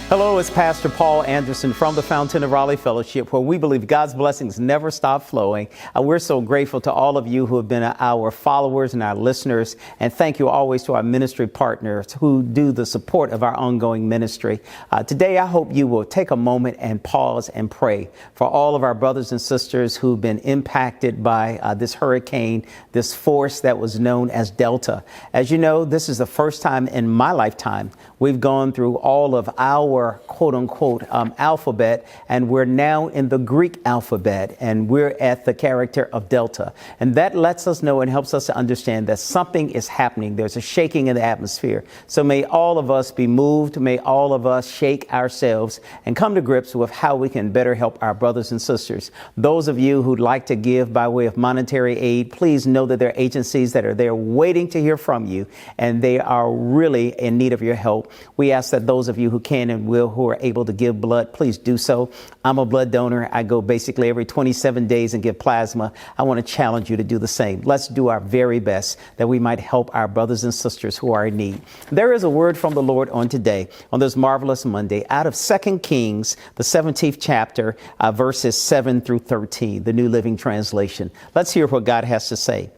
Hello, it's Pastor Paul Anderson from the Fountain of Raleigh Fellowship, where we believe God's blessings never stop flowing. We're so grateful to all of you who have been our followers and our listeners. And thank you always to our ministry partners who do the support of our ongoing ministry. Today, I hope you will take a moment and pause and pray for all of our brothers and sisters who've been impacted by this hurricane, this force that was known as Delta. As you know, this is the first time in my lifetime we've gone through all of our quote unquote alphabet, and we're now in the Greek alphabet, and we're at the character of Delta. And that lets us know and helps us to understand that something is happening. There's a shaking in the atmosphere. So may all of us be moved. May all of us shake ourselves and come to grips with how we can better help our brothers and sisters. Those of you who'd like to give by way of monetary aid, please know that there are agencies that are there waiting to hear from you, and they are really in need of your help. We ask that those of you who can and will, who are able to give blood, please do so. I'm a blood donor. I go basically every 27 days and give plasma. I want to challenge you to do the same. Let's do our very best that we might help our brothers and sisters who are in need. There is a word from the Lord on today, on this marvelous Monday, out of 2 Kings, the 17th chapter, verses 7 through 13, the New Living Translation. Let's hear what God has to say.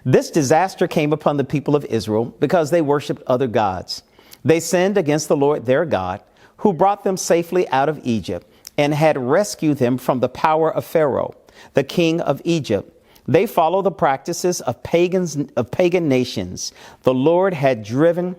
This disaster came upon the people of Israel because they worshiped other gods. They sinned against the Lord their God, who brought them safely out of Egypt and had rescued them from the power of Pharaoh, the king of Egypt. They followed the practices of pagan nations the Lord had driven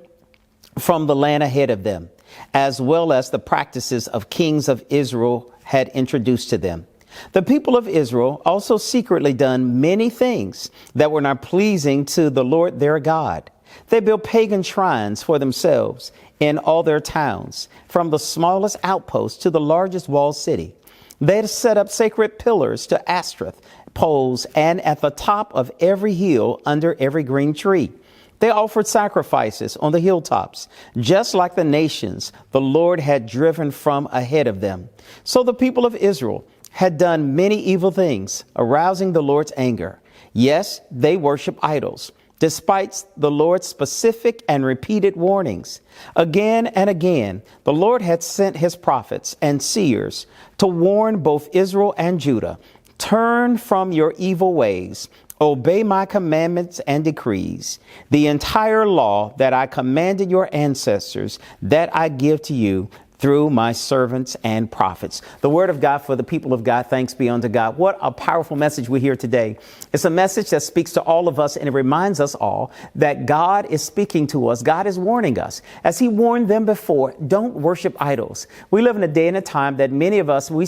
from the land ahead of them, as well as the practices of kings of Israel had introduced to them. The people of Israel also secretly done many things that were not pleasing to the Lord their God. They built pagan shrines for themselves in all their towns, from the smallest outpost to the largest walled city. They had set up sacred pillars to Ashtoreth poles, and at the top of every hill under every green tree. They offered sacrifices on the hilltops, just like the nations the Lord had driven from ahead of them. So the people of Israel had done many evil things, arousing the Lord's anger. Yes, they worship idols, despite the Lord's specific and repeated warnings. Again and again, the Lord had sent his prophets and seers to warn both Israel and Judah, turn from your evil ways, obey my commandments and decrees, the entire law that I commanded your ancestors that I give to you through my servants and prophets. The word of God for the people of God. Thanks be unto God. What a powerful message we hear today. It's a message that speaks to all of us, and it reminds us all that God is speaking to us. God is warning us. As he warned them before, don't worship idols. We live in a day and a time that many of us, we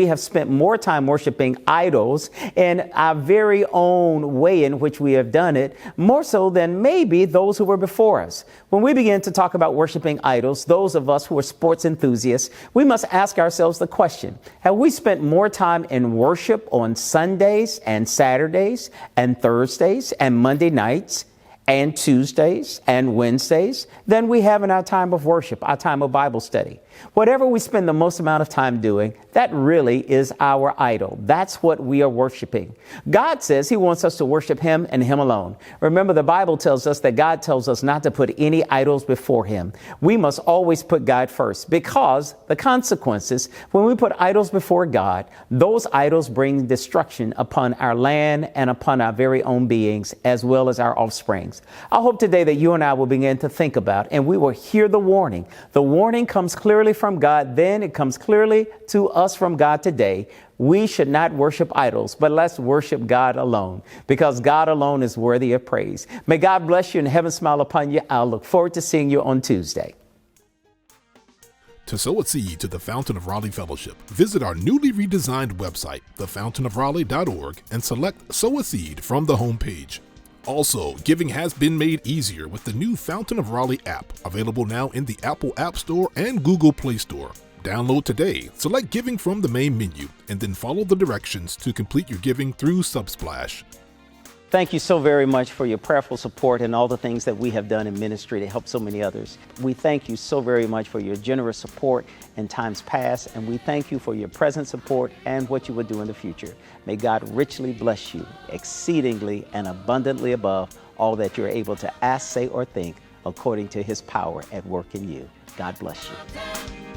have spent more time worshiping idols in our very own way in which we have done it, more so than maybe those who were before us. When we begin to talk about worshiping idols, those of us who are sports enthusiasts, we must ask ourselves the question, have we spent more time in worship on Sundays and Saturdays and Thursdays and Monday nights and Tuesdays and Wednesdays than we have in our time of worship, our time of Bible study? Whatever we spend the most amount of time doing, that really is our idol. That's what we are worshiping. God says he wants us to worship him and him alone. Remember, the Bible tells us that God tells us not to put any idols before him. We must always put God first, because the consequences, when we put idols before God, those idols bring destruction upon our land and upon our very own beings, as well as our offsprings. I hope today that you and I will begin to think about, and we will hear the warning. The warning comes clearly from God, then it comes clearly to us from God today. We should not worship idols, but let's worship God alone, because God alone is worthy of praise. May God bless you and heaven smile upon you. I'll look forward to seeing you on Tuesday. To sow a seed to the Fountain of Raleigh Fellowship, visit our newly redesigned website, thefountainofraleigh.org, and select Sow a Seed from the homepage. Also, giving has been made easier with the new Fountain of Raleigh app, available now in the Apple App Store and Google Play Store. Download today, select Giving from the main menu, and then follow the directions to complete your giving through Subsplash. Thank you so very much for your prayerful support and all the things that we have done in ministry to help so many others. We thank you so very much for your generous support in times past, and we thank you for your present support and what you will do in the future. May God richly bless you, exceedingly and abundantly above all that you're able to ask, say, or think, according to his power at work in you. God bless you.